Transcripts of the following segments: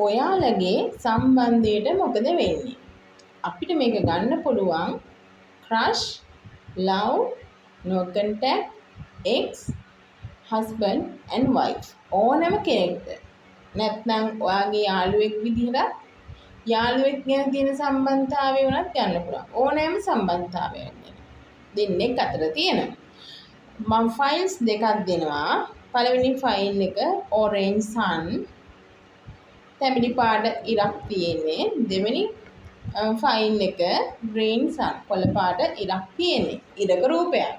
ඔයාලගේ සම්බන්ධයට මොකද වෙන්නේ? අපිට මේක ගන්න පුළුවන් crush, love, no contact, ex, husband and wife. ඕනම කෙනෙක්ට. නැත්නම් ඔයාගේ යාළුවෙක් විදිහට යාළුවෙක් ගැන තියෙන සම්බන්ධතාවය උනත් ගන්න පුළුවන්. ඕනෑම සම්බන්ධතාවයක් ගැන. දෙන්නෙක් අතර තියෙනවා. මම ෆයිල්ස් දෙකක් දෙනවා. පළවෙනි ෆයිල් එක orange sun තැඹිලි පාට ඉරක් තියෙන්නේ. දෙවෙනි ෆයිල් එක green sun කොළ පාට ඉරක් තියෙන්නේ. ඉරක රූපයක්.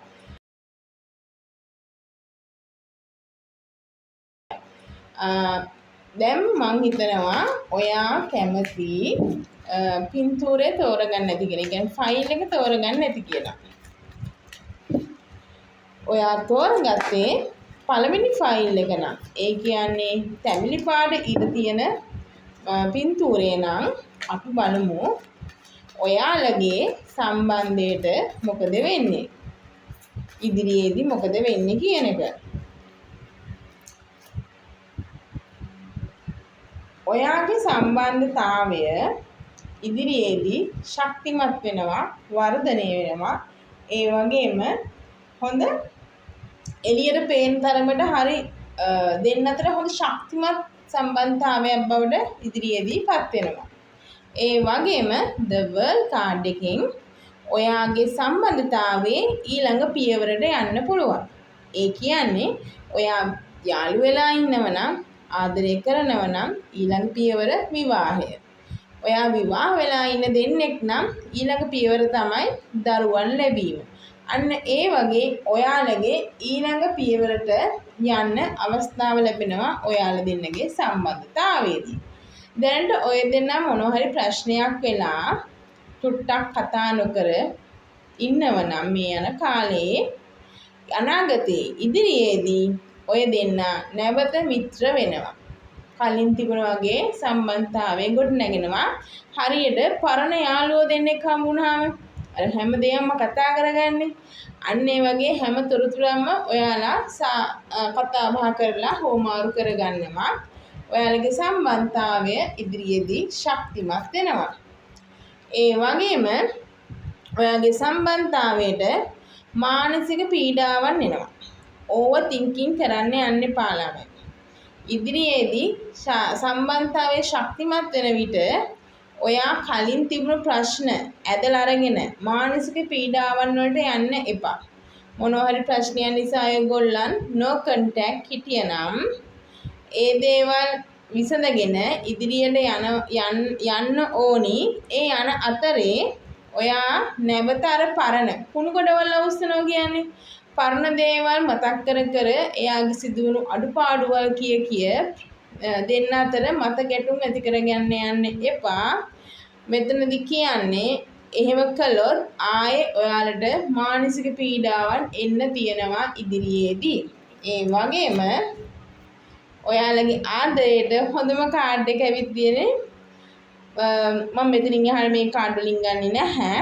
දැන් මං හිතනවා ඔයා කැමති පින්තූරේ තෝරගන්න නැති කියලා. ඒ කියන්නේ ෆයිල් එක තෝරගන්න නැති කියලා. ඔයා තෝරගත්තේ පළවෙනි ෆයිල් එක නම්. ඒ කියන්නේ තැඹිලි පාට ඉර තියෙන පින්තූරේ නම් අපි බලමු ඔයාලගේ සම්බන්ධයට මොකද වෙන්නේ? ඉදිරියේදී මොකද වෙන්නේ කියන එක. ඔයාගේ සම්බන්ධතාවය ඉදිරියේදී ශක්තිමත් වෙනවා, වර්ධනය වෙනවා. ඒ වගේම හොඳ එළියට පේන තරමට හරි දෙන්න අතර හොඳ ශක්තිමත් සම්බන්ධතාවයක් බවට ඉදිරියේදී පත් වෙනවා. ඒ වගේම the world card එකෙන් ඔයාගේ සම්බන්ධතාවයේ ඊළඟ පියවරට යන්න පුළුවන්. ඒ කියන්නේ ඔයා යාළු වෙලා ඉන්නව නම් ආදරය කරනව නම් ඊළඟ පියවර විවාහය. ඔයා විවාහ වෙලා ඉන්න දෙන්නෙක් නම් ඊළඟ පියවර තමයි දරුවන් ලැබීම. අන්න ඒ වගේ ඔයාලගේ ඊළඟ පියවරට යන්න අවස්ථාව ලැබෙනවා ඔයාලා දෙන්නගේ සම්බන්ධතාවයේදී. දැනට ඔය දෙන්නා මොනවා හරි ප්‍රශ්නයක් වෙලා ටුට්ටක් කතා නොකර ඉන්නව නම් මේ යන කාලේ අනාගතයේ ඉදිරියේදී ඔය දෙන්නා නැවත මිත්‍ර වෙනවා. කලින් තිබුණ වගේ සම්බන්ධතාවයෙන් ගොඩ නැගෙනවා. හරියට පරණ යාළුවෝ දෙන්නෙක් හම්බුනහම අර හැමදේම කතා කරගන්නේ. අන්න ඒ වගේ හැම තොරතුරක්ම ඔයාලා කතා බහ කරලා හොමාරු කරගන්නවා. ඔයාලගේ සම්බන්ධතාවය ඉදිරියේදී ශක්තිමත් වෙනවා. ඒ වගේම ඔයාගේ සම්බන්ධතාවයට මානසික පීඩාවන් එනවා. ඕවර් තින්කින් කරන්න යන්න එපා ළමයි. ඉදිරියේදී සම්බන්ධතාවයේ ශක්තිමත් වෙන විට ඔයා කලින් තිබුණු ප්‍රශ්න ඇදලා අරගෙන මානසික පීඩාවන් වලට යන්න එපා. මොනවා හරි ප්‍රශ්නයක් නිසා ඔයගොල්ලන් no contact හිටියනම් ඒ දේවල් විසඳගෙන ඉදිරියට යන්න ඕනි. ඒ යන අතරේ ඔයා නැවත අර පරණ කුණු ගොඩවල් අවුස්සනවා කියන්නේ පරණ දේවල් මතක් කර කර එයාගේ සිදුවුණු අඩුපාඩුවල් කිය දෙන්න අතර මත ගැටුම් ඇති කරගන්න යන්න එපා. මෙතනදි කියන්නේ එහෙම කළොත් ආයේ ඔයාලට මානසික පීඩාවන් එන්න තියෙනවා ඉදිරියේදී. ඒ වගේම ඔයාලගේ ආදරයට හොඳම කාඩ් එක ඇවිත් තියෙන්නේ මම මෙතනින් එහාට මේ කාඩ් වලින් ගන්නෙ නැහැ.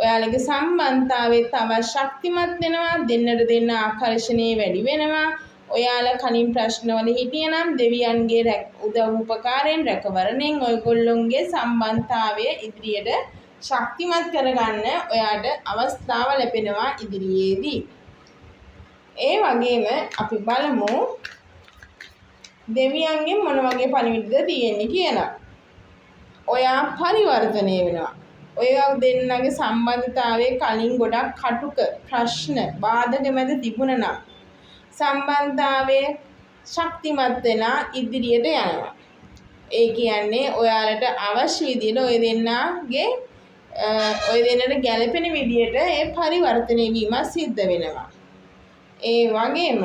ඔයාලගේ සම්බන්ධතාවයේ තව ශක්තිමත් වෙනවා. දෙන්නට දෙන්න ආකර්ෂණය වැඩි වෙනවා. ඔයාලා කලින් ප්‍රශ්නවල හිටියනම් දෙවියන්ගේ උදව් උපකාරයෙන් රැකවරණයෙන් ඔයගොල්ලොන්ගේ සම්බන්ධතාවය ඉදිරියට ශක්තිමත් කරගන්න ඔයාට අවස්ථාව ලැබෙනවා ඉදිරියේදී. ඒ වගේම අපි බලමු දෙවියන්ගෙන් මොන වගේ පණිවිඩද තියෙන්නේ කියලා. ඔයා පරිවර්තනය වෙනවා. ඔය දෙන්නගේ සම්බන්ධතාවයේ කලින් ගොඩක් කටුක ප්‍රශ්න බාධක මැද තිබුණා නම් සම්බන්ධතාවයේ ශක්තිමත් වෙලා ඉදිරියට යනවා. ඒ කියන්නේ ඔයාලට අවශ්‍ය විදිහට ඔය දෙන්නට ගැළපෙන විදිහට ඒ පරිවර්තනය වීම සිද්ධ වෙනවා. ඒ වගේම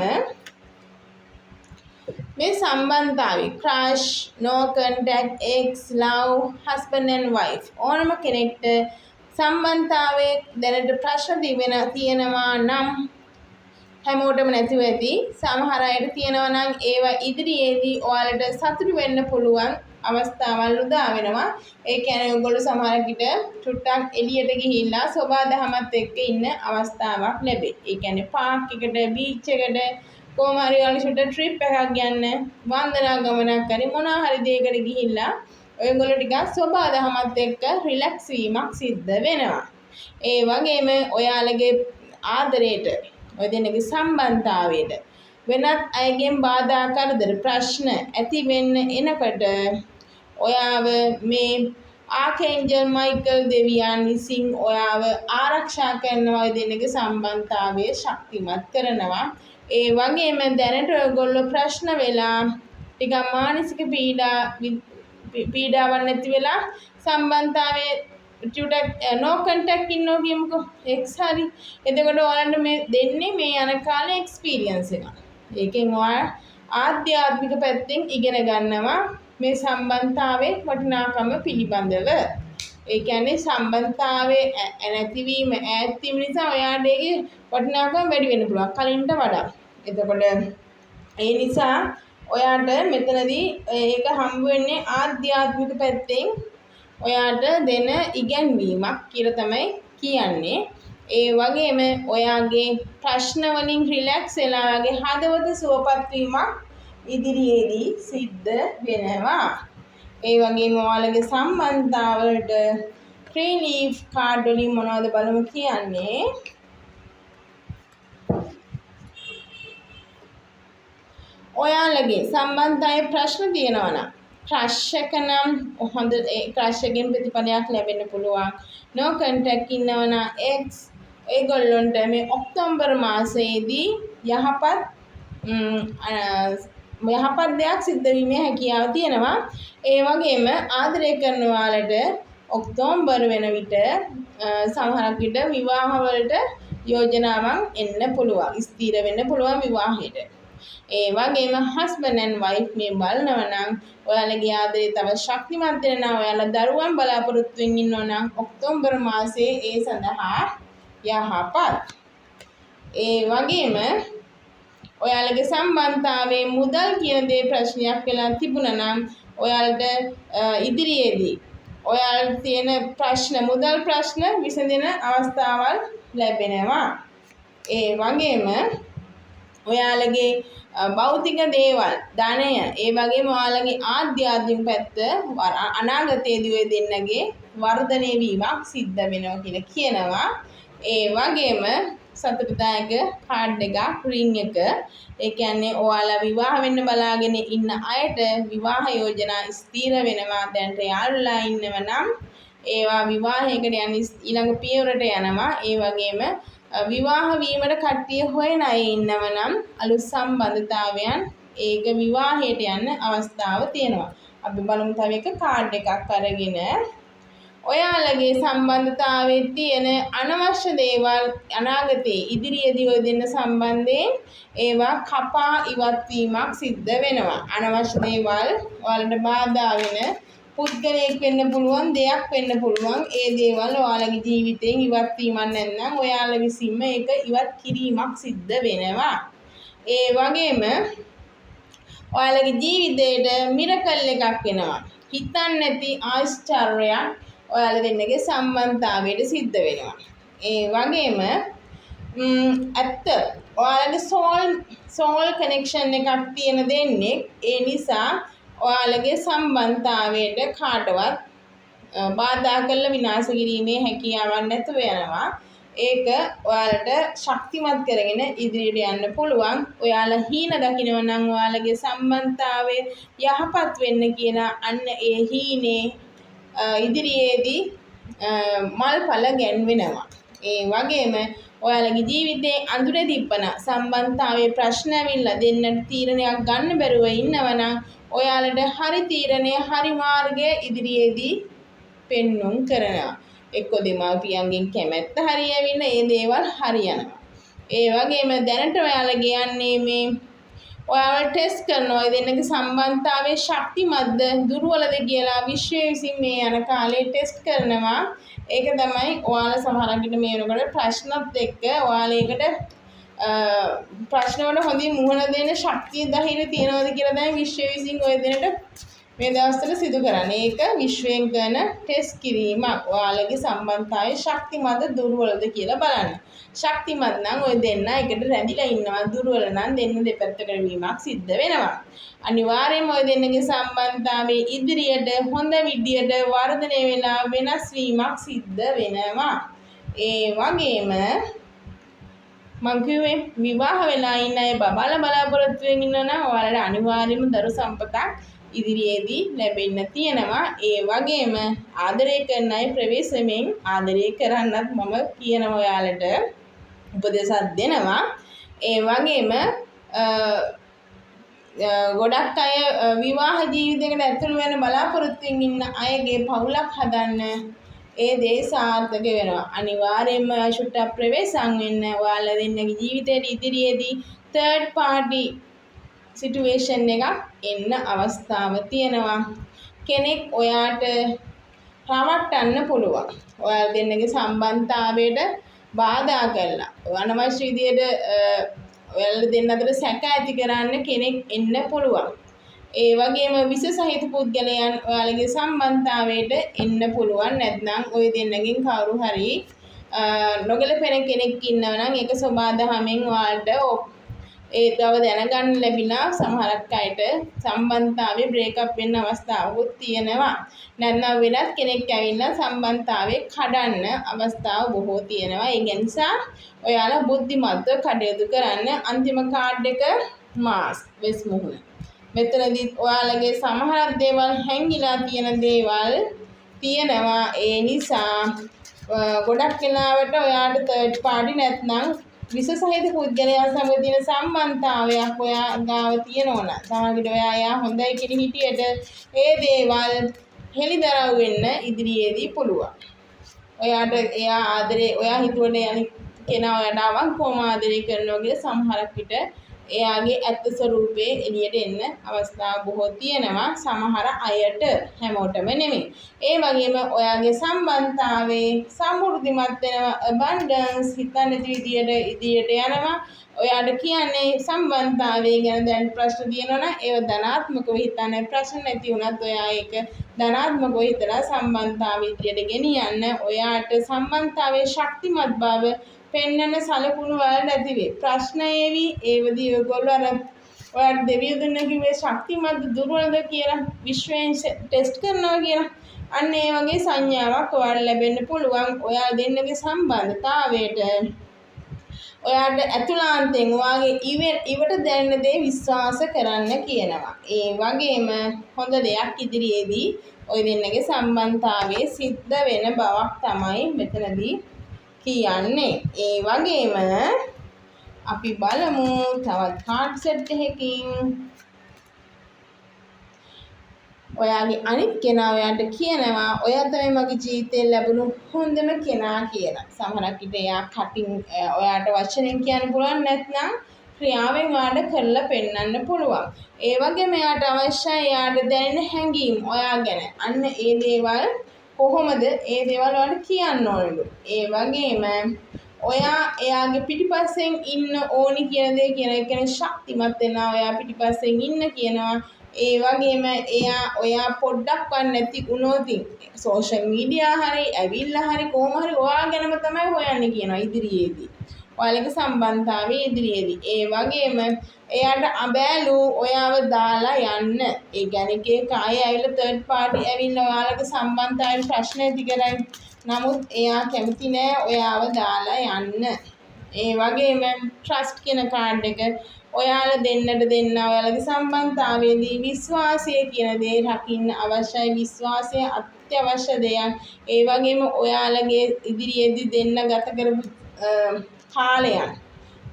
මේ සම්බන්ධතාවය crush, no contact, ex, love, husband and wife ඕනම කෙනෙක්ට සම්බන්ධතාවයේ දැනට ප්‍රශ්න තියෙනවා නම් හැමෝටම නැතිව ඇති. සමහර අයට තියෙනවා නම් ඒවා ඉදිරියේදී ඔයාලට සතුටු වෙන්න පුළුවන් අවස්ථාවල් උදා වෙනවා. ඒ කියන්නේ ඔයගොල්ලෝ සමහර විට ටුට්ටක් එළියට ගිහිල්ලා සෝබා දහමත් එක්ක ඉන්න අවස්ථාවක් ලැබේ. ඒ කියන්නේ පාක් එකට, බීච් එකට කොහොම හරි ඔයාලා ට්‍රිප් එකක් යන්න වන්දනා ගමනක් හරි මොනවා හරි දෙයකට ගිහිල්ලා ඔයගොල්ලෝ ටිකක් සබාදහමත් එක්ක රිලැක්ස් වීමක් සිද්ධ වෙනවා. ඒ වගේම ඔයාලගේ ආදරයට ඔය දෙන්නගේ සම්බන්ධතාවයට වෙනත් අයගෙන් බාධා කරදර ප්‍රශ්න ඇති වෙන්න එනකොට ඔයාව මේ ආකේන්ජල් මයිකල් දෙවියන් විසින් ඔයාව ආරක්ෂා කරනවා. ඔය දෙන්නගේ සම්බන්ධතාවය ශක්තිමත් කරනවා. ඒ වගේම දැනට ඔයගොල්ලෝ ප්‍රශ්න වෙලා ටිකක් මානසික පීඩාවක් නැති වෙලා සම්බන්ධතාවයේ ටිකක් no contact ඉන්නෝ කියමුකෝ එක්ස් හරි. එතකොට ඔයාලන්ට මේ දෙන්නේ මේ යන කාලේ එක්ස්පීරියන්ස් එක. ඒකෙන් ඔයා ආධ්‍යාත්මික පැත්තෙන් ඉගෙන ගන්නවා මේ සම්බන්ධතාවයේ වටිනාකම පිළිබඳව. ඒ කියන්නේ සම්බන්ධතාවයේ නැතිවීම ඈත් වීම නිසා ඔයාට ඒකේ වටිනාකම වැඩි වෙන්න පුළුවන් කලින්ට වඩා. එතකොට ඒ නිසා ඔයාට මෙතනදී ඒක හම්බ වෙන්නේ ආධ්‍යාත්මික පැත්තෙන් ඔයාට දෙන ඉගැන්වීමක් කියලා තමයි කියන්නේ. ඒ වගේම ඔයාගේ ප්‍රශ්න වලින් රිලැක්ස් වෙලා ඔයාගේ හදවත සුවපත් වීමක් ඉදිරියේදී සිද්ධ වෙනවා. ඒ වගේම ඔයාලගේ සම්බන්ධතාවලට ත්‍රී ලීෆ් කාඩ් වලින් මොනවද බලමු කියන්නේ. ඔයාලගේ සම්බන්ධතාවයේ ප්‍රශ්න තියෙනවා නම් ක්‍රෂ් එක නම් හොඳ ක්‍රෂ් එකෙන් ප්‍රතිඵලයක් ලැබෙන්න පුළුවන්. no contact ඉන්නවනම් එක්ස් ඒගොල්ලොන්ට මේ ඔක්තෝබර් මාසයේදී යහපත් දෙයක් සිද්ධ වීමේ හැකියාව තියෙනවා. ඒ වගේම ආදරය කරන ඔයාලට ඔක්තෝබර් වෙන විට සමහරක් විට විවාහ වලට යෝජනාවක් එන්න පුළුවන්. ස්ථිර වෙන්න පුළුවන් විවාහයට. ඒ වගේම හස්බන්ඩ් ඇන්ඩ් වයිෆ් මේ බලනවා නම් ඔයාලගේ ආදරේ තව ශක්තිමත් වෙනවා. ඔයාලා දරුවන් බලාපොරොත්තු වෙමින් ඉන්නවා නම් ඔක්තෝබර් මාසයේ ඒ සඳහා යහපත්. ඒ වගේම ඔයාලගේ සම්බන්ධතාවයේ මුදල් කියන දේ ප්‍රශ්නයක් වෙලා තිබුණා නම් ඔයාලට ඉදිරියේදී ඔයාලට තියෙන ප්‍රශ්න මුදල් ප්‍රශ්න විසඳෙන අවස්ථාවල් ලැබෙනවා. ඒ වගේම ඔයාලගේ භෞතික දේවල් ධනය ඒ වගේම ඔයාලගේ ආධ්‍යාත්මික පැත්ත අනාගතයේදී ඔය දෙන්නගේ වර්ධනය වීමක් සිද්ධ වෙනවා කියලා කියනවා. ඒ වගේම සතුටුදායක කාඩ් එකක් රින් එක. ඒ කියන්නේ ඔයාලා විවාහ වෙන්න බලාගෙන ඉන්න අයට විවාහ යෝජනා ස්ථිර වෙනවා. දැන්ට යාළුලා ඉන්නව නම් ඒවා විවාහයකට යන ඊළඟ පියවරට යනවා. ඒ වගේම විවාහ වීමට කට්ටිය හොයන අය ඉන්නව නම් අලුත් සම්බන්ධතාවයන් ඒක විවාහයට යන්න අවස්ථාව තියෙනවා. අපි බලමු තව එක කාඩ් එකක් අරගෙන ඔයාලගේ සම්බන්ධතාවයේ තියෙන අනවශ්‍ය දේවල් අනාගතයේ ඉදිරියේදී ඔය දෙන්න සම්බන්ධයෙන් ඒවා කපා ඉවත් වීමක් සිද්ධ වෙනවා. අනවශ්‍ය දේවල් ඔයාලට බාධා වෙන පුද්ගලයෙක් වෙන්න පුළුවන් දෙයක් වෙන්න පුළුවන්. ඒ දේවල් ඔයාලගේ ජීවිතයෙන් ඉවත් වීමක් නැත්නම් ඔයාලා විසින්ම ඒක ඉවත් කිරීමක් සිද්ධ වෙනවා. ඒ වගේම ඔයාලගේ ජීවිතේට මිරකල් එකක් වෙනවා. හිතන්නේ නැති ආශ්චර්යයක් ඔයාලා දෙන්නගේ සම්බන්ධතාවයට සිද්ධ වෙනවා. ඒ වගේම ඇත්ත ඔයාලගේ සෝල් කනෙක්ෂන් එකක් තියෙන දෙන්නේ. ඒ නිසා ඔයාලගේ සම්බන්ධතාවයට කාටවත් බාධා කරලා විනාශ කිරීමේ හැකියාවක් නැතුව යනවා. ඒක ඔයාලට ශක්තිමත් කරගෙන ඉදිරියට යන්න පුළුවන්. ඔයාලා හීන දකින්න නම් ඔයාලගේ සම්බන්ධතාවයේ යහපත් වෙන්න කියන අන්න ඒ හීනේ ඉදිරියේදී මල්ඵල ගැන්වෙනවා. ඒ වගේම ඔයාලගේ ජීවිතේ අඳුරේ තිබ්බන සම්බන්ධතාවයේ ප්‍රශ්න ඇවිල්ලා දෙන්නට තීරණයක් ගන්න බැරුව ඉන්නවනම් ඔයාලට හරි තීරණය හරි මාර්ගය ඉදිරියේදී පෙන්눔 කරනවා. එක්ක දෙමාපියන්ගෙන් කැමැත්ත හරියවින්න ඒ දේවල් හරියනවා. ඒ වගේම දැනට ඔයාලා කියන්නේ මේ ඔයාලා ටෙස්ට් කරනවා දෙන්නගේ සම්බන්ධතාවයේ ශක්තිමත්ද දුර්වලද කියලා විශ්වය විසින් මේ යන කාලේ ටෙස්ට් කරනවා. ඒක තමයි ඔයාලා සමහරවිට මේ වෙනකොට ප්‍රශ්නත් එක්ක ඔයාලා ඒකට ප්‍රශ්න වල හොඳින් මුහුණ දෙන්න ශක්තිය ධෛර්යය තියනවාද කියලා තමයි විශ්වය විසින් ඔය දෙන්නට මේ දවස්වල සිදු කරන්නේ. ඒක විශ්වයෙන් කරන ටෙස්ට් කිරීමක්. ඔයාලගේ සම්බන්ධතාවය ශක්තිමත්ද දුර්වලද කියලා බලන්න. ශක්තිමත් නම් ඔය දෙන්න එකට රැඳිලා ඉන්නවා. දුර්වල නම් දෙන්න දෙපැත්තකට වීමක් සිද්ධ වෙනවා. අනිවාර්යයෙන්ම ඔය දෙන්නගේ සම්බන්ධතාවයේ ඉදිරියට හොඳ විදියට වර්ධනය වෙලා වෙනස් වීමක් සිද්ධ වෙනවා. ඒ වගේම මං කිව්වේ විවාහ වෙලා ඉන්න අය බලාපොරොත්තු වෙමින් ඉන්නවා නම් ඔයාලට අනිවාර්යයෙන්ම දරු සම්පතක් ඉදිරියේදී ලැබෙන්න තියෙනවා. ඒ වගේම ආදරය කරන අය ප්‍රවේශමෙන් ආදරය කරන්නත් මම කියනවා ඔයාලට උපදේශයක් දෙනවා. ඒ වගේම ගොඩක් අය විවාහ ජීවිතයකට ඇතුළු වෙන බලාපොරොත්තුෙන් ඉන්න අයගේ පවුලක් හදන්න ඒ දේ සාර්ථක වෙනවා. අනිවාර්යයෙන්ම ෂුට්ටක් ප්‍රවේශම් වෙන්න ඔයාලා දෙන්නගේ ජීවිතයේ ඉදිරියේදී third party සිටුේෂන් එකක් එන්න අවස්ථාව තියෙනවා. කෙනෙක් ඔයාට රවට්ටන්න පුළුවන්. ඔයාලා දෙන්නගේ සම්බන්ධතාවයට බාධා කරලා අනවශ්‍ය විදියට ඔයාලා දෙන්න අතර සැක ඇති කරන්න කෙනෙක් එන්න පුළුවන්. ඒ වගේම විස සහිත පුද්ගලයන් ඔයාලගේ සම්බන්ධතාවයට එන්න පුළුවන්. නැත්නම් ඔය දෙන්නගෙන් කවුරු හරි නොගැලපෙන කෙනෙක් ඉන්නවා නම් ඒක සබාදහමෙන් ඔයාලට ඒ බව දැනගන්න ලැබිලා සමහරක් අයට සම්බන්ධතාවයේ බ්‍රේක්අප් වෙන්න අවස්ථාවකුත් තියෙනවා. නැත්නම් වෙනත් කෙනෙක් ඇවිල්ලා සම්බන්ධතාවයේ කඩන්න අවස්ථාව බොහෝ තියෙනවා. ඒ නිසා ඔයාලා බුද්ධිමත්ව කටයුතු කරන්න. අන්තිම කාඩ් එක මාස් වෙස් මුහුණ. මෙතනදී ඔයාලගේ සමහර දේවල් හැංගිලා තියෙන දේවල් තියෙනවා. ඒ නිසා ගොඩක් වෙලාවට ඔයාට third party නැත්නම් විස සහිත පුද්ගලයා සමග තියෙන සම්බන්ධතාවයක් ඔයා ගාව තියෙනවා නම් සමහර විට ඔයා හොඳයි කියන හිටියට ඒ දේවල් හෙළිදරව් වෙන්න ඉදිරියේදී පුළුවන්. ඔයාට එයා ආදරේ ඔයා හිතුවට යන්නේ කෙනා ඔයාට අවංකවම ආදරය කරනවා කියලා සමහරක් විට එයාගේ ඇත්ත ස්වරූපේ එළියට එන්න අවස්ථා බොහෝ තියෙනවා. සමහර අයට, හැමෝටම නෙමෙයි. ඒ වගේම ඔයාගේ සම්බන්ධතාවයේ සමෘද්ධිමත් වෙනවා. abundance හිතන විදියට ඉදිරියට යනවා. ඔයාට කියන්නේ සම්බන්ධතාවය ගැන දැන් ප්‍රශ්න තියෙනවා නම් ඒව ධනාත්මකව හිතන්න. ප්‍රශ්න නැති වුණත් ඔයා ඒක ධනාත්මකව හිතලා සම්බන්ධතාවය ඉදිරියට ගෙනියන්න. ඔයාට සම්බන්ධතාවයේ ශක්තිමත් බව පෙන්නන සලකුණු වල නැති වේ. ප්‍රශ්න ඒවි ඒවදී ඔයගොල්ලෝ අර ඔයාලට දෙවියෝ දුන්න කිව්වේ ශක්තිමත් දුර්වලද කියලා විශ්වයෙන් ටෙස්ට් කරනවා කියලා. අන්න ඒ වගේ සංඥාවක් ඔයාලට ලැබෙන්න පුළුවන්. ඔයාලා දෙන්නගේ සම්බන්ධතාවයට ඔයාට ඇතුළාන්තයෙන් ඔයාගේ ඉවට දැනෙන දේ විශ්වාස කරන්න කියනවා. ඒ වගේම හොඳ දෙයක් ඉදිරියේදී ඔය දෙන්නගේ සම්බන්ධතාවයේ සිද්ධ වෙන බවක් තමයි මෙතනදී කියන්නේ. ඒ වගේම අපි බලමු තවත් කාඩ් සෙට් එකකින් ඔයාගේ අනිත් කෙනා ඔයාට කියනවා ඔයා තමයි මගේ ජීවිතේ ලැබුණු හොඳම කෙනා කියලා. සමහරක් විට එයා කටින් ඔයාට වචනෙන් කියන්න පුළුවන් නැත්නම් ක්‍රියාවෙන් ඔයාට කරලා පෙන්වන්න පුළුවන්. ඒ වගේම එයාට අවශ්‍යයි එයාට දැනෙන හැඟීම් ඔයා ගැන. අන්න ඒ දේවල් කොහොමද ඒ දේවල් වලට කියන්න ඕනලු. ඒ වගේම ඔයා එයාගේ පිටිපස්සෙන් ඉන්න ඕනි කියන දේ කියන එක කියන්නේ ශක්තිමත් වෙනවා. ඔයා පිටිපස්සෙන් ඉන්න කියනවා. ඒ වගේම ඔයා පොඩ්ඩක්වත් නැති වුණොත් සෝෂල් මීඩියා හරි ඇවිල්ලා හරි කොහොම හරි ඔයා ගැනම තමයි හොයන්නේ කියනවා ඉදිරියේදී. ඔයාලගේ සම්බන්ධතාවයේ ඉදිරියේදී. ඒ වගේම එයාට අබෑලු ඔයාව දාලා යන්න. ඒ කියන්නේ කාය ඇවිල්ලා third party ඇවිල්ලා ඔයාලගේ සම්බන්ධතාවයට ප්‍රශ්න ඇති කරයි. නමුත් එයා කැමති නෑ ඔයාව දාලා යන්න. ඒ වගේම ට්‍රස්ට් කියන කාඩ් එක ඔයාලා දෙන්නට දෙන්න ඔයාලගේ සම්බන්ධතාවයේදී විශ්වාසය කියන දේ රකින්න අවශ්‍යයි. විශ්වාසය අත්‍යවශ්‍ය දෙයක්. ඒ වගේම ඔයාලගේ ඉදිරියේදී දෙන්න ගත කරපු කාලයන්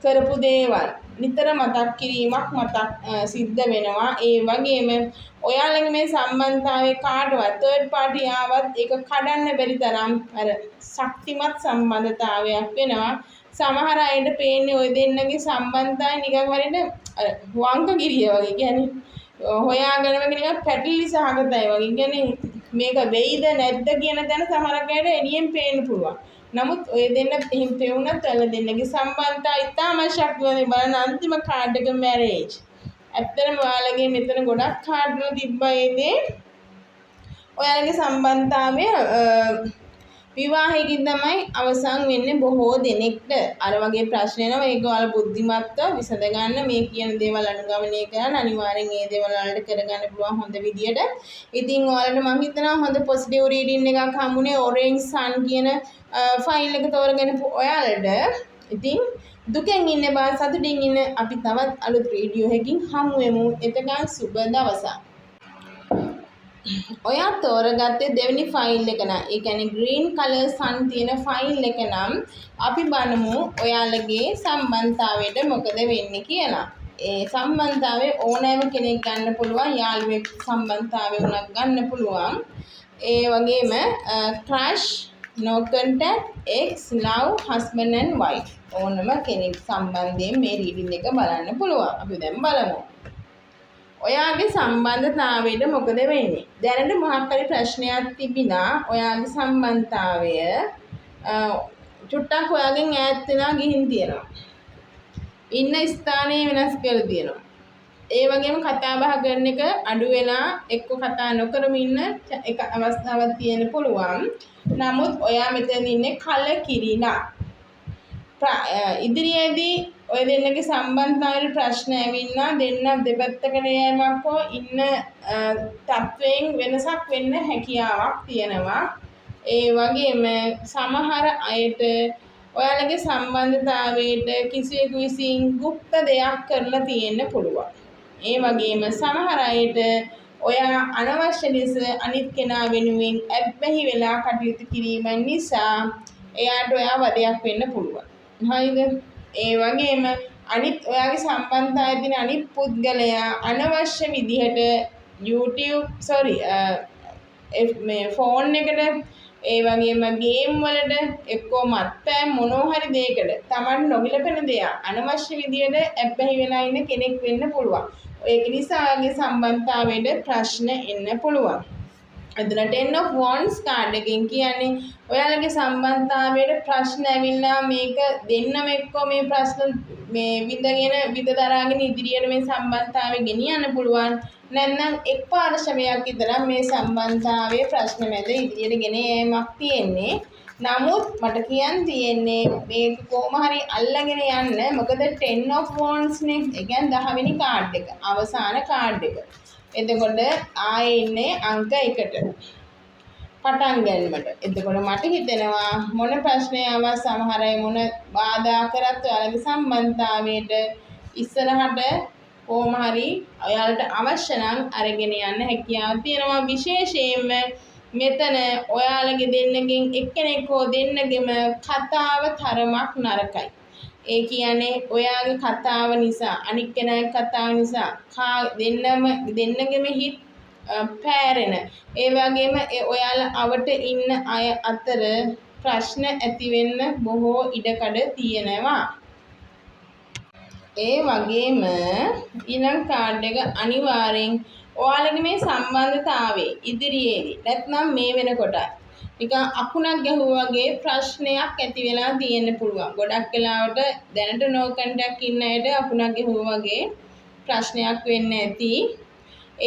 කරපු දේවල් නිතර මතක් කිරීමක් සිද්ධ වෙනවා. ඒ වගේම ඔයාලගේ මේ සම්බන්ධතාවයේ කාටවත් third party ආවත් ඒක කඩන්න බැරි තරම් අර ශක්තිමත් සම්බන්ධතාවයක් වෙනවා. සමහර අයට පේන්නේ ওই දෙන්නගේ සම්බන්ධතාවය නිකන් හරියට වංකගිරිය වගේ. කියන්නේ හොයාගෙනම නිකන් පැටලි සහගතයි වගේ. කියන්නේ මේක වෙයිද නැද්ද කියන තැන සමහරක් අයට එළියෙන් පේන්න පුළුවන්. නමුත් ඔය දෙන්න එහෙම පෙවුනත් ඔයාලා දෙන්නගේ සම්බන්ධතාවය ඉතාම ශක්තිමත් බලන අන්තිම කාඩ් එක මැරේජ්. ඇත්තටම ඔයාලගේ මෙතන ගොඩක් කාඩ්වල තිබ්බා ඒ දේ. ඔයාලගේ සම්බන්ධතාවය විවාහයකින් තමයි අවසන් වෙන්නේ බොහෝ දෙනෙක්ට. අර වගේ ප්‍රශ්න එනවා. ඒක ඔයාලා බුද්ධිමත්ව විසඳ ගන්න. මේ කියන දේවල් අනුගමනය කරන්න අනිවාර්යෙන් ඒ දේවල් වලට කරගන්න පුළුවන් හොඳ විදියට. ඉතින් ඔයාලට මම හිතනවා හොඳ පොසිටිව් රීඩින් එකක් හම්බුනේ ඔරෙන්ජ් සන් කියන ෆයිල් එක තෝරගෙන ඔයාලට. ඉතින් දුකෙන් ඉන්න බා සතුටින් ඉන්න අපි තවත් අලුත් වීඩියෝ එකකින් හමු වෙමු. එතකන් සුබ දවසක්. ඔයා තෝරගත්තේ දෙවෙනි ෆයිල් එක නම් ඒ කියන්නේ green color sun තියෙන ෆයිල් එක නම් අපි බලමු ඔයාලගේ සම්බන්ධතාවයට මොකද වෙන්නේ කියලා. ඒ සම්බන්ධතාවයේ ඕනෑම කෙනෙක් ගන්න පුළුවන් යාළුවෙක් සම්බන්ධතාවය උනක් ගන්න පුළුවන්. ඒ වගේම crush no contact ex love husband and wife ඕනම කෙනෙක් සම්බන්ධයෙන් මේ රීඩින් එක බලන්න පුළුවන්. අපි දැන් බලමු. ඔයාගේ සම්බන්ධතාවයට මොකද වෙන්නේ? දැනට මොකක් හරි ප්‍රශ්නයක් තිබිලා ඔයාගේ සම්බන්ධතාවය චුට්ටක් ඔයාගෙන් ඈත් වෙලා ගිහින් තියෙනවා. ඉන්න ස්ථානය වෙනස් කරලා තියෙනවා. ඒ වගේම කතා බහ කරන එක අඩු වෙලා එක්ක කතා නොකරම ඉන්න එක අවස්ථාවක් තියෙන්න පුළුවන්. නමුත් ඔයා මෙතන ඉන්නේ කලකිරිලා. ඉදිරියේදී ඔය දෙන්නගේ සම්බන්ධතාවයේ ප්‍රශ්න ඇවිල්ලා දෙන්න දෙපැත්තකට යෑමක් හෝ ඉන්න තත්වයෙන් වෙනසක් වෙන්න හැකියාවක් තියෙනවා. ඒ වගේම සමහර අයට ඔයාලගේ සම්බන්ධතාවයට කිසියෙකු විසින් গুপ্ত දෙයක් කරලා තියෙන්න පුළුවන්. ඒ වගේම සමහර අයට ඔයා අනවශ්‍ය ලෙස අනිත් කෙනා වෙනුවෙන් ඇබ්බැහි වෙලා කටයුතු කිරීම නිසා එයාට ඔයා වදයක් වෙන්න පුළුවන්. හරිද? ඒ වගේම අනිත් ඔයාගේ සම්බන්ධතාවයේ තියෙන අනිත් පුද්ගලයා අනවශ්‍ය විදිහට මේ ෆෝන් එකට ඒ වගේම ගේම් වලට එක්කෝ මත්පැන් මොනවා හරි දෙයකට Taman නොගිලපෙන දෙයක් අනවශ්‍ය විදිහට ඇබ්බැහි වෙලා ඉන්න කෙනෙක් වෙන්න පුළුවන්. ඒක නිසා ඔයාගේ සම්බන්ධතාවයට ප්‍රශ්න එන්න පුළුවන්. එතන 10 of wands කාඩ් එකෙන් කියන්නේ ඔයාලගේ සම්බන්ධතාවයට ප්‍රශ්න ඇවිල්ලා මේක දෙන්නම එක්කෝ මේ ප්‍රශ්න මේ විඳ දරාගෙන ඉදිරියට මේ සම්බන්ධතාවය ගෙනියන්න පුළුවන්. නැත්නම් එක් පාර්ශවයක් විතර මේ සම්බන්ධතාවයේ ප්‍රශ්න මැද ඉදිරියට ගෙන යෑමක් තියෙන්නේ. නමුත් මට කියන්න තියෙන්නේ මේක කොහොම හරි අල්ලගෙන යන්න. මොකද 10 of wands නේ. ඒ කියන්නේ 10 වෙනි කාඩ් එක. අවසාන කාඩ් එක. එතකොට ආයේ ඉන්නේ අංක 1ට පටන් ගන්නවට. එතකොට මට හිතෙනවා මොන ප්‍රශ්නය ආවත් සමහර අය මොන බාධා කරත් ඔයාලගේ සම්බන්ධතාවයට ඉස්සරහට කොහොම හරි ඔයාලට අවශ්‍ය නම් අරගෙන යන්න හැකියාව තියෙනවා. විශේෂයෙන්ම මෙතන ඔයාලගේ දෙන්නගෙන් එක්කෙනෙක් හෝ දෙන්නගෙම කතාව තරමක් නරකයි. ඒ කියන්නේ ඔයාගේ කතාව නිසා අනික් කෙනාගේ කතාව නිසා දෙන්නගෙම හිත පෑරෙන. ඒ වගේම ඔයාලා අවට ඉන්න අය අතර ප්‍රශ්න ඇති වෙන්න බොහෝ ඉඩකඩ තියෙනවා. ඒ වගේම ඊළඟ කාඩ් එක අනිවාර්යෙන් ඔයාලගේ මේ සම්බන්ධතාවයේ ඉදිරියේදී නැත්නම් මේ වෙනකොට නිකන් අකුණක් ගැහුවා වගේ ප්‍රශ්නයක් ඇති වෙලා තියෙන්න පුළුවන්. ගොඩක් වෙලාවට දැනට no contact ඉන්න අයට අකුණක් ගැහුවා වගේ ප්‍රශ්නයක් වෙන්න ඇති.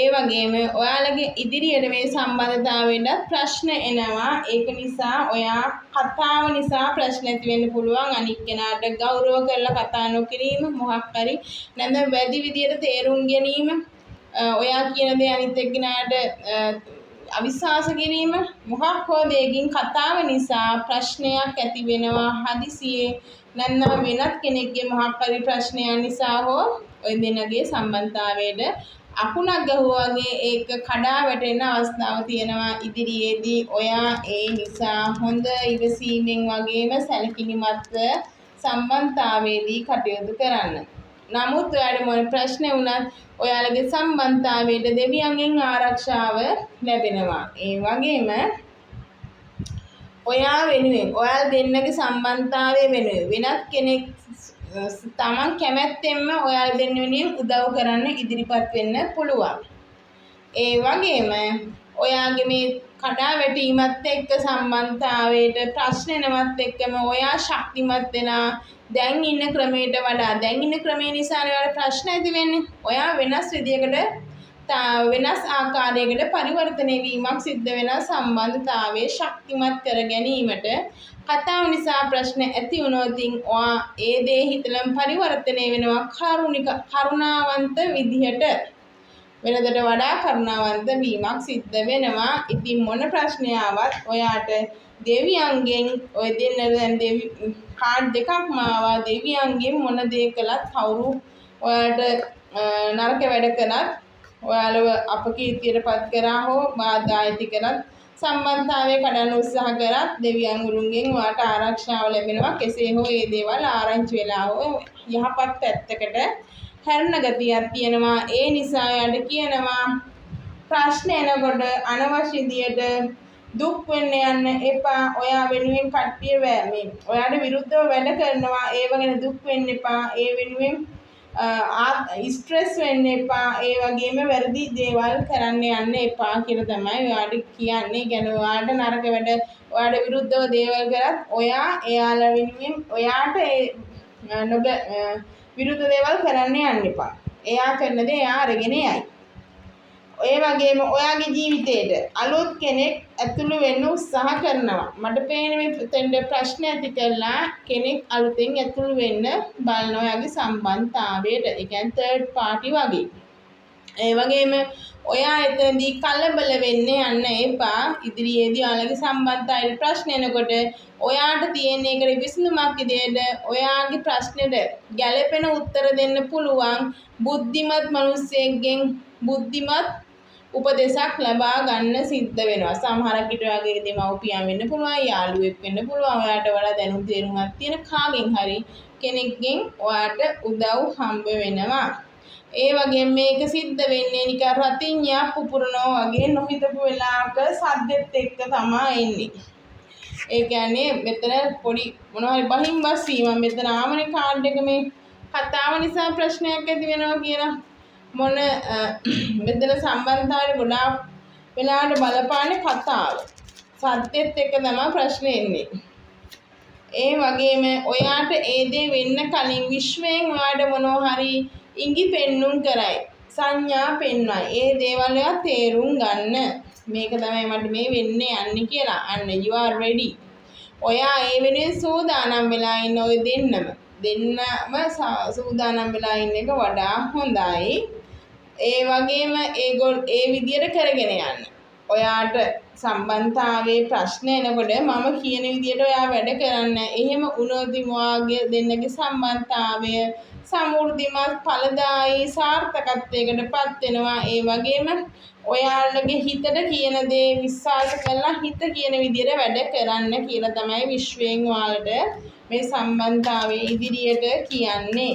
ඒ වගේම ඔයාලගේ ඉදිරියට මේ සම්බන්ධතාවයට ප්‍රශ්න එනවා. ඒක නිසා ඔයා කතාව නිසා ප්‍රශ්න ඇති වෙන්න පුළුවන්. අනික් කෙනාට ගෞරව කරලා කතා නොකිරීම මොකක් හරි නැත්නම් වැඩි විදියට තේරුම් ගැනීම ඔයා කියන දේ අනිත් එක්කෙනාට අවිශ්වාස කිරීම මොකක් හෝ දෙයකින් කතාව නිසා ප්‍රශ්නයක් ඇති වෙනවා හදිසියේ. නැත්නම් වෙනත් කෙනෙක්ගේ මොකක් හරි ප්‍රශ්නයක් නිසා හෝ ඔය දෙන්නගේ සම්බන්ධතාවයට අකුණක් ගැහුවා වගේ ඒක කඩා වැටෙන අවස්ථාව තියෙනවා ඉදිරියේදී. ඔයා ඒ නිසා හොඳ ඉවසීමෙන් වගේම සැලකිලිමත්ව සම්බන්ධතාවයේදී කටයුතු කරන්න. නමුත් ඔයාලට මොන ප්‍රශ්න වුණත් ඔයාලගේ සම්බන්ධතාවයට දෙවියන්ගෙන් ආරක්ෂාව ලැබෙනවා. ඒ වගේම ඔයා වෙනුවෙන් ඔයාලා දෙන්නගේ සම්බන්ධතාවය වෙනුවෙන් වෙනත් කෙනෙක් තමන් කැමැත්තෙන්ම ඔයාලා දෙන්න වෙනුවෙන් උදව් කරන්න ඉදිරිපත් වෙන්න පුළුවන්. ඒ වගේම ඔයාගේ මේ කඩා වැටීමත් එක්ක සම්බන්ධතාවයට ප්‍රශ්න එනවත් එක්කම ඔයා ශක්තිමත් වෙනා දැන් ඉන්න ක්‍රමයට වඩා දැන් ඉන්න ක්‍රමේ නිසානේ ඔයාලට ප්‍රශ්න ඇති වෙන්නේ. ඔයා වෙනස් විදියකට වෙනස් ආකාරයකට පරිවර්තනය වීමක් සිද්ධ වෙන සම්බන්ධතාවයේ ශක්තිමත් කර ගැනීමට කතාව නිසා ප්‍රශ්න ඇති වුණොත් ඔයා ඒ දේ හිතලම පරිවර්තනය වෙනවා කරුණාවන්ත විදිහට. වෙනදට වඩා කරුණාවන්ත වීමක් සිද්ධ වෙනවා. ඉතින් මොන ප්‍රශ්නයාවත් ඔයාට දෙවියන්ගෙන් ඔය දෙන්න දැන් කාඩ් දෙකක්ම ආවා. දෙවියන්ගෙන් මොන දේ කළත් කවුරු ඔයාට නරක වැඩ කළත් ඔයාලව අපකීර්තියටපත් කරා හෝ බාධා ඇති කරත් සම්බන්ධතාවය කඩන්න උත්සාහ කරත් දෙවියන් ගුරුන්ගෙන් ඔයාට ආරක්ෂාව ලැබෙනවා. කෙසේ හෝ මේ දේවල් ආරංචි වෙලා හෝ යහපත් පැත්තකට හැරෙන ගතියක් තියෙනවා. ඒ නිසා ඔයාලට කියනවා ප්‍රශ්න එනකොට අනවශ්‍ය විදියට දුක් වෙන්න යන්න එපා. ඔයා වෙනුවෙන් කට්ටිය මේ ඔයාට විරුද්ධව වැඩ කරනවා. ඒව ගැන දුක් වෙන්න එපා. ඒ වෙනුවෙන් ස්ට්‍රෙස් වෙන්න එපා. ඒ වගේම වැරදි දේවල් කරන්න යන්න එපා කියලා තමයි ඔයාට කියන්නේ. ගැන ඔයාට නරක වැඩ ඔයාට විරුද්ධව දේවල් කරත් ඔයා එයාලා වෙනුවෙන් ඔයාට විරුද්ධ දේවල් කරන්න යන්න එපා. එයා කරන දේ එයා අරගෙන යයි. ඒ වගේම ඔයාගේ ජීවිතේට අලුත් කෙනෙක් ඇතුළු වෙන්න උත්සාහ කරනවා. මට පේන මේ ප්‍රශ්න ඇති කළා කෙනෙක් අලුතෙන් ඇතුළු වෙන්න බලන ඔයාගේ සම්බන්ධතාවයට. ඒ කියන්නේ තර්ඩ් පාර්ටි වගේ. ඒ වගේම ඔයා එතනදී කලබල වෙන්න යන්න එපා. ඉදිරියේදී ඔයාලගේ සම්බන්ධතාවයට ප්‍රශ්න එනකොට ඔයාට තියෙන එකට විසඳුමක් විදියට ඔයාගේ ප්‍රශ්නෙට ගැළපෙන උත්තර දෙන්න පුළුවන් බුද්ධිමත් මිනිස්සෙක්ගෙන් බුද්ධිමත් උපදේශක් ලබා ගන්න සිද්ධ වෙනවා. සමහරක් විට ඔයාගේ දෙමව්පියන් වෙන්න පුළුවන්, යාළුවෙක් වෙන්න පුළුවන්, ඔයාට වඩා දැනුම් තේරුමක් තියෙන කාගෙන් හරි කෙනෙක්ගෙන් ඔයාට උදව් හම්බ වෙනවා. ඒ වගේ මේක සිද්ධ වෙන්නේ නිකන් රතිඤ්ඤා පුපුරනවා වගේ නොහිතපු වෙලාවක සද්දෙත් එක්ක තමයි එන්නේ. ඒ කියන්නේ මෙතන පොඩි මොනවා හරි බහින්බස් වීම මෙතන ආමනේ කාඩ් එක මේ කතාව නිසා ප්‍රශ්නයක් ඇති වෙනවා කියලා මොන මෙතන සම්බන්ධතාවය ගොඩාක් වෙලාවට බලපාන්නේ කතාව. සද්දෙත් එක්ක තමයි ප්‍රශ්නේ එන්නේ. ඒ වගේම ඔයාට ඒ දේ වෙන්න කලින් විශ්වයෙන් ඔයාට මොනවා හරි ඉඟි පෙන්නුම් කරයි. සංඥා පෙන්වයි. ඒ දේවල් ඔයා තේරුම් ගන්න. මේක තමයි මට මේ වෙන්නේ යන්නේ කියලා. අන්න you are ready. ඔයා ඒ වෙනුවෙන් සූදානම් වෙලා ඉන්න ඔය දෙන්නම සූදානම් වෙලා ඉන්න එක වඩා හොඳයි. ඒ වගේම ඒ විදියට කරගෙන යන්න. ඔයාට සම්බන්ධතාවයේ ප්‍රශ්න එනකොට මම කියන විදියට ඔයා වැඩ කරන්න. එහෙම වුණොත් ඔයාගේ දෙන්නගේ සම්බන්ධතාවය සමෘද්ධිමත් ඵලදායී සාර්ථකත්වයකටපත් වෙනවා. ඒ වගේම ඔයාලගේ හිතට කියන දේ විශ්වාස කරලා හිත කියන විදියට වැඩ කරන්න කියලා තමයි විශ්වයෙන් ඔයාලට මේ සම්බන්ධතාවයේ ඉදිරියට කියන්නේ.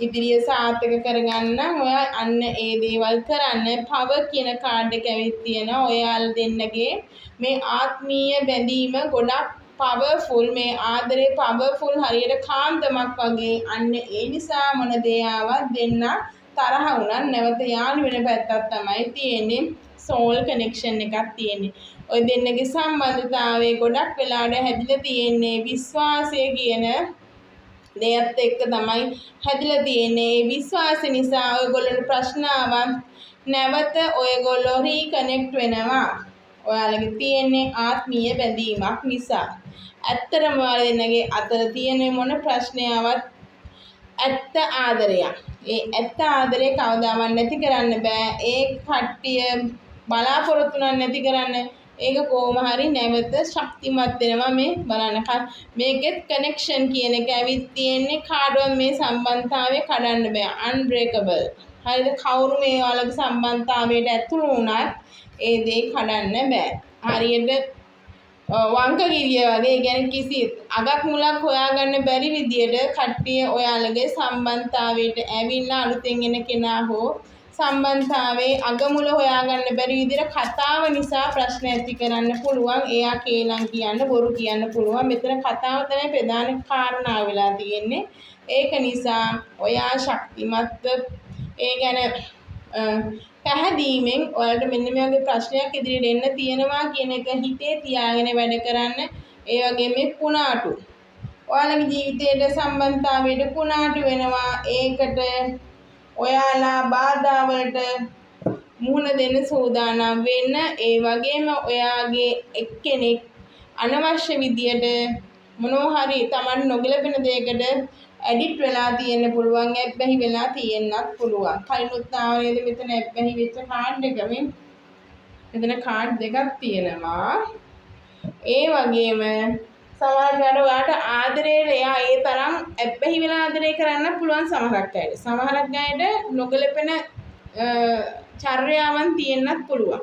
ඉදිරිය සාර්ථක කරගන්න ඔයා අන්න ඒ දේවල් කරන්න. පවර් කියන කාඩ් එක ඇවිත් තියෙනවා. ඔයාලා දෙන්නගේ මේ ආත්මීය බැඳීම ගොඩක් පවර්ෆුල්. මේ ආදරේ පවර්ෆුල් හරියට කාන්දමක් වගේ. අන්න ඒ නිසා මොන දේ ආවත් දෙන්න තරහ වුණා නැවත යාළු වෙන පැත්තක් තමයි තියෙන්නේ. සෝල් කනෙක්ෂන් එකක් තියෙන්නේ. ඔය දෙන්නගේ සම්බන්ධතාවයේ ගොඩක් වෙලාවට හැදිලා තියෙන්නේ විශ්වාසය කියන දෙයත් එක්ක තමයි හැදිලා තියෙන්නේ. ඒ විශ්වාස නිසා ඔයගොල්ලන්ට ප්‍රශ්න ආවත් නැවත ඔයගොල්ලෝ රීකනෙක්ට් වෙනවා. ඔයාලගේ තියෙන්නේ ආත්මීය බැඳීමක් නිසා. ඇත්තටම ඔයාලා දෙන්නගේ අතර තියෙන මොන ප්‍රශ්නයවත් ඇත්ත ආදරයක්. ඒ ඇත්ත ආදරේ කවදාවත් නැති කරන්න බෑ. ඒ කට්ටිය බලාපොරොත්තු නැති කරන්න. ඒක කොහොම හරි නැවත ශක්තිමත් වෙනවා. මේ බලන්න මේකෙත් කනෙක්ෂන් කියන එක ඇවිත් තියෙන්නේ. කාඩුවක් මේ සම්බන්ධතාවය කඩන්න බෑ. අන්බ්‍රේකබල්. හරිද? කවුරු මේ ඔයාලගේ සම්බන්ධතාවයට ඇතුළු වුණත් ඒ දේ කඩන්න බෑ. හරියට වංකගිරිය වගේ. ඒ කියන්නේ කිසි අගක් මුලක් හොයාගන්න බැරි විදියට කට්ටිය ඔයාලගේ සම්බන්ධතාවයට ඇවිල්ලා අලුතෙන් එන කෙනා හෝ සම්බන්ධතාවයේ අගමුල හොයාගන්න බැරි විදිහට කතාව නිසා ප්‍රශ්න ඇති කරන්න පුළුවන්. එයා කේලම් කියන්න බොරු කියන්න පුළුවන්. මෙතන කතාව තමයි ප්‍රධාන කාරණාව වෙලා තියෙන්නේ. ඒක නිසා ඔයා ශක්තිමත් ඒ ගැන පැහැදීමෙන් ඔයාලට මෙන්න මේ වගේ ප්‍රශ්නයක් ඉදිරියට එන්න තියෙනවා කියන එක හිතේ තියාගෙන වැඩ කරන්න. ඒ වගේම මේ කුණාටු ඔයාලගේ ජීවිතයේ සම්බන්ධතාවයට කුණාටු වෙනවා. ඒකට ඔයාලා බාධා වලට මුහුණ දෙන්න සූදානම් වෙන්න. ඒ වගේම ඔයාගේ එක්කෙනෙක් අනවශ්‍ය විදියට මොනවා හරි Taman නොගැලපෙන දෙයකට ඇඩිට් වෙලා තියෙන්න පුළුවන්. ඇබ්බැහි වෙලා තියෙන්නත් පුළුවන්. කලිනුත් ආවේද මෙතන ඇබ්බැහි වෙච්ච කාඩ් එක මෙතන කාඩ් දෙකක් තියෙනවා. ඒ වගේම සමහරවිට ඔයාට ආදරේට එයා ඒ තරම් ඇබ්බැහි වෙලා ආදරේ කරන්න පුළුවන් සමහරක් අයට. සමහරක් අයට නොගැලපෙන චර්යාවන් තියෙන්නත් පුළුවන්.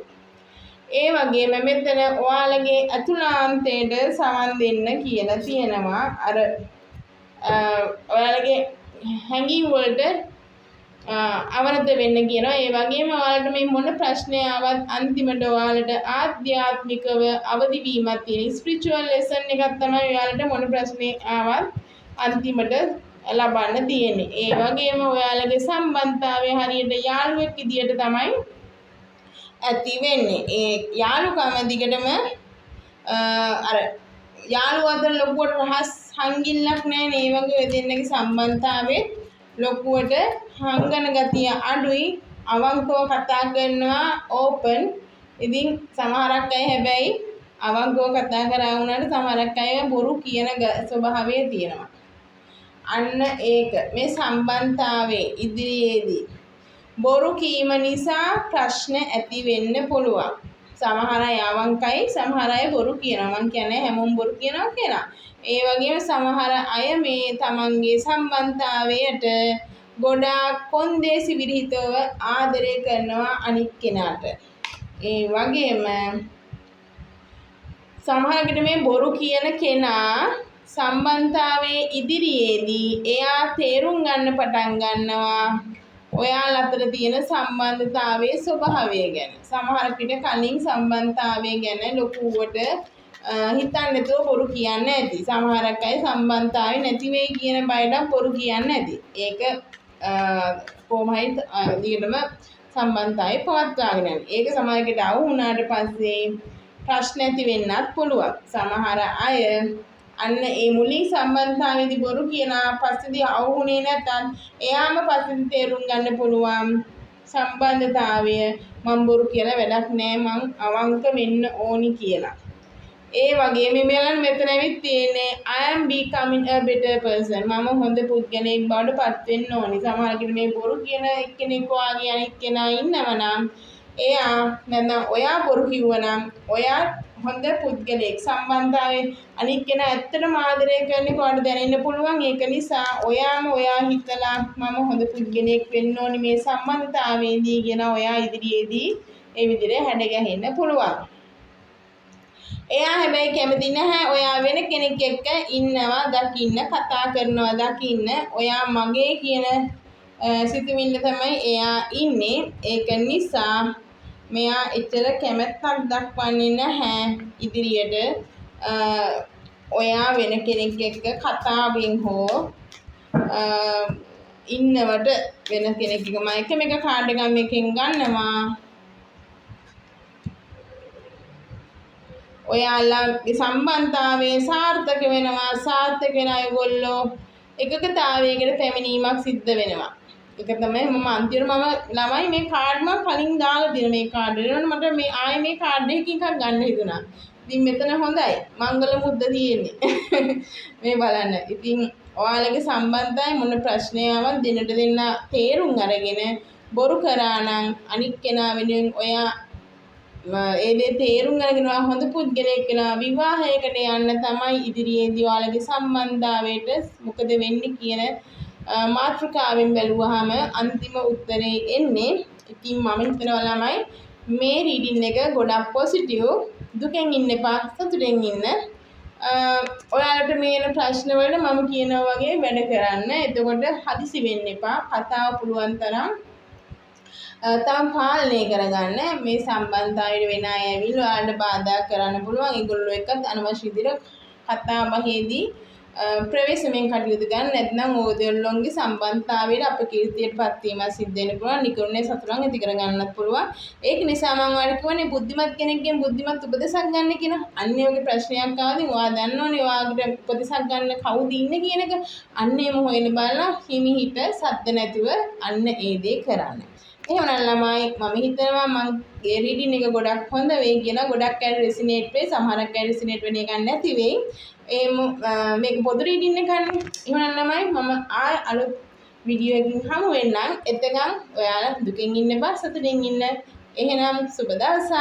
ඒ වගේම මෙතන ඔයාලගේ අතුලාන්තයට සමන් දෙන්න කියලා තියෙනවා. අර ඔයාලගේ හැඟීම් වලට අවනත වෙන්න කියනවා. ඒ වගේම ඔයාලට මේ මොන ප්‍රශ්නයක් ආවත් අන්තිමට ඔයාලට ආධ්‍යාත්මිකව අවදි වීමක් තියෙන ස්පිරිචුවල් ලෙසන් එකක් තමයි ඔයාලට මොන ප්‍රශ්නයක් ආවත් අන්තිමට ලබන්න තියෙන්නේ. ඒ වගේම ඔයාලගේ සම්බන්ධතාවය හරියට යාළුවෙක් විදියට තමයි ඇති වෙන්නේ. ඒ යාළුකම දිගටම අර යාළුවෝ අතර ලොකුවට රහස් හංගිල්ලක් නැහැ නේ. ඒ වගේ දෙන්නගේ සම්බන්ධතාවයේ ලොකුවට හංගන ගතිය අඩුයි. අවංකව කතා කරනවා ඕපන්. ඉතින් සමහරක් අය හැබැයි අවංකව කතා කරා වුණාට සමහරක් අය බොරු කියන ස්වභාවය තියෙනවා. අන්න ඒක මේ සම්බන්ධතාවයේ ඉදිරියේදී බොරු කීම නිසා ප්‍රශ්න ඇති වෙන්න පුළුවන්. සමහර අය අවංකයි, සමහර අය බොරු කියනවා. මං කියන්නේ හැමෝම බොරු කියනවා කියලා. ඒ වගේම සමහර අය මේ තමන්ගේ සම්බන්ධතාවයට ගොඩාක් කොන්දේසි විරහිතව ආදරය කරනවා අනිත් කෙනාට. ඒ වගේම සමහරකට මේ බොරු කියන කෙනා සම්බන්ධතාවයේ ඉදිරියේදී එයා තේරුම් ගන්න පටන් ගන්නවා ඔයාලා අතර තියෙන සම්බන්ධතාවයේ ස්වභාවය ගැන. සමහර විට කලින් සම්බන්ධතාවය ගැන ලොකුවට හිතන්නේ නැතුව බොරු කියන්නේ නැති. සමහරක් අය සම්බන්ධතාවය නැති වෙයි කියන බයට බොරු කියන්නේ නැති. ඒක කොහොමයි දිගටම සම්බන්ධතාවය පවත්වාගෙන යන්නේ. ඒක සමහරකට අවු වුණාට පස්සේ ප්‍රශ්න ඇති වෙන්නත් පුළුවන්. සමහර අය අන්න ඒ මුලින් සම්බන්ධතාවයේදී බොරු කියනා පස්සේදී අවුුනේ නැත්නම් එයාම පස්සේදී තේරුම් ගන්න පුළුවන් සම්බන්ධතාවය මම බොරු කියලා වැඩක් නෑ මං අවංක වෙන්න ඕනි කියලා. ඒ වගේ මෙලන් මෙතන ඇවිත් තියෙන්නේ I am becoming a better person. මම හොඳ පුද්ගලයෙක් බවට පත් වෙන්න ඕනි. සමහරවිට මේ බොරු කියන එක්කෙනෙක් වාගේ අනිත් කෙනා ඉන්නවනම් එයා නැත්නම් ඔයා බොරු කිව්වනම් ඔයා හොඳ පුද්ගලයෙක්. සම්බන්ධතාවයේ අනිත් කෙනා ඇත්තටම ආදරය කරන්නේ කොහොමද දැනෙන්න පුළුවන්. ඒක නිසා ඔයාම ඔයා හිතලා මම හොඳ පුද්ගලයෙක් වෙන්න ඕනි මේ සම්බන්ධතාවයේදී කියන ඔයා ඉදිරියේදී ඒ විදිහට හැඩ ගැහෙන්න පුළුවන්. එයා හැබැයි කැමති නැහැ ඔයා වෙන කෙනෙක් එක්ක ඉන්නවා දකින්න, කතා කරනවා දකින්න. ඔයා මගේ කියන සිතුවිල්ල තමයි එයා ඉන්නේ. ඒක නිසා මෙයා එච්චර කැමැත්තක් දක්වන්නේ නැහැ ඉදිරියට ඔයා වෙන කෙනෙක් එක්ක කතාවෙන් හෝ ඉන්නවට. වෙන කෙනෙක් එක්ක මම එක කාඩ් එකක් මේකෙන් ගන්නවා. ඔයාලා සම්බන්ධතාවයේ සාර්ථක වෙනවා. සාර්ථක වෙන අයගොල්ලෝ එකකතාවයකට පැමිණීමක් සිද්ධ වෙනවා. ඒක තමයි මම අන්තිමට මම ළමයි මේ කාඩ් මම කලින් දාලා දෙන මේ කාඩ් එක මට මේ ආයේ මේ කාඩ් එකකින් එකක් ගන්න හිතුණා. ඉතින් මෙතන හොඳයි මංගල මුද්ද තියෙන්නේ. මේ බලන්න. ඉතින් ඔයාලගේ සම්බන්ධතාවය මොන ප්‍රශ්නයවත් දෙන්නට දෙන්න තේරුම් අරගෙන බොරු කරා නම් අනිත් කෙනා වෙනුවෙන් ඔයා ඒ දේ තේරුම් අරගෙන හොඳ පුද්ගලයෙක් වෙනවා විවාහයකට යන්න තමයි ඉදිරියේදී ඔයාලගේ සම්බන්ධතාවයට මොකද වෙන්නේ කියන මාතෘකාවෙන් බැලුවාම අන්තිම උත්තරේ එන්නේ. ඉතින් මම හිතනවා ළමයි මේ රීඩින් එක ගොඩක් පොසිටිව්. දුකෙන් ඉන්න එපා, සතුටෙන් ඉන්න. ඔයාලට මේ එන ප්‍රශ්න වලට මම කියනවා වගේ වැඩ කරන්න. එතකොට හදිසි වෙන්න එපා. කතාව පුළුවන් තරම් තම පාලනය කරගන්න. මේ සම්බන්ධතාවයට වෙන අය ඇවිල්ලා ඔයාලට බාධා කරන්න පුළුවන්. ඒගොල්ලෝ එක්කත් අනවශ්‍ය විදිහට කතා බහේදී ප්‍රවේශමෙන් කටයුතු කරන්න නැත්නම් ඕදෙල්ලොන්ගේ සම්බන්ධතාවයට අපකීර්තියට පත් වීම සිද්ධ වෙන්න පුළුවන්. නිකරුණේ සතුටක් ඇති කර ගන්නත් පුළුවන්. ඒක නිසා මම ඔයාලට කියන්නේ බුද්ධිමත් කෙනෙක්ගෙන් බුද්ධිමත් උපදෙසක් ගන්න කියන. අන්නේ වගේ ප්‍රශ්නයක් ආවදී ඔයා දන්නෝනේ ඔයාගේ උපදෙසක් ගන්න කවුද ඉන්නේ කියන එක. අන්නේම හොයන බලලා හිමිහිට සද්ද නැතුව අන්න ඒ දේ කරන්න. එහෙනම් ළමයි මම හිතනවා මගේ රීඩින් එක ගොඩක් හොඳ වෙයි කියලා. ගොඩක් අය රෙසිනේට් වෙයි, සමහරක් අය රෙසිනේට් වෙන එක නැති වෙයි. මේක පොදු රීඩින් එකක් නේ. එහෙනම් ළමයි මම අලුත් වීඩියෝ එකකින් හමු වෙන්නම්. එතකන් ඔයාලා දුකින් ඉන්න එපා, සතුටින් ඉන්න. එහෙනම් සුබ දවසක්.